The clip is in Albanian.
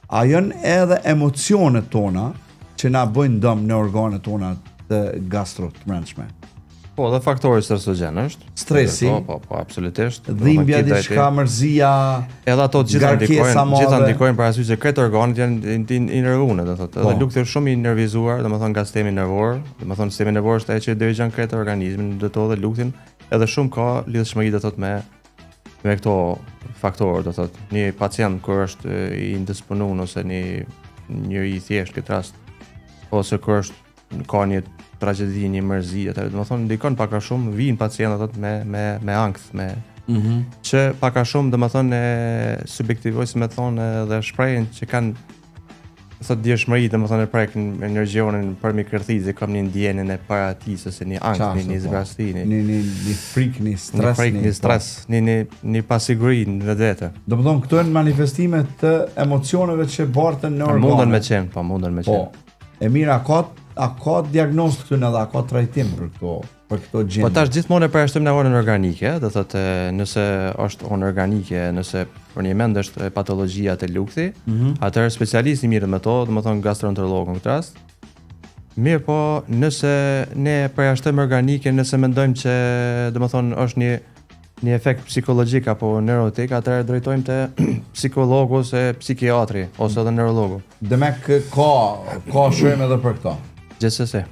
A janë edhe emocionet tona që na bëjnë dëm në organet tona të gastro të brendshme? Po, dhe faktori stresogjen është. Stresi. Po, absolutisht. Dhimbja, diçka, mërzia, edhe ato gjitha ndikojnë ndikojnë për arsye se këtë organet janë i nervuar, do thotë. Edhe lukti është shumë i nervizuar, domethënë nga sistemi nervor, domethënë sistemi nervor është ai që dirigjon këtë organizmin, do të dhe luktin, edhe shumë ka lidhshmëri do thotë me këto faktorë, do thotë. Një pacient kur është i indisponuar ose një njeri i thjesht këtë rast, ose kur është ka një tragjedi, një mërzi, domethënë ndikon pak a shumë vijnë pacientët me ankth, që pak a shumë domethënë subjektivoj si më thonë dhe shprehin që kanë thotë djeshmëri, domethënë prekin energjonin për mi kërthizë, kam një ndjenjen e paratisë ose një ankth, një zbrasti, një frikë, një stres, një pasiguri në vetvete. Domethënë këto janë manifestime të emocioneve që barten në organe. Mundën me qenë. E mira, a ka diagnozë këtu edhe a ka trajtim për këto gjendje? Po tash gjithmonë e përjashtojmë në orën organike, do thotë nëse është orën organike, nëse për një mend është patologjia e lukti, atëherë specialisti mirë me to, domethënë gastroenterolog në këtë rast. Mirë, po nëse ne përjashtojmë organike, nëse mendojmë që domethënë është një efekt psikologjik apo neurotik, atëherë drejtojmë te psikologu ose psikiatri ose edhe neurologu. Demek ka shërim edhe për këto. Gjithsesi.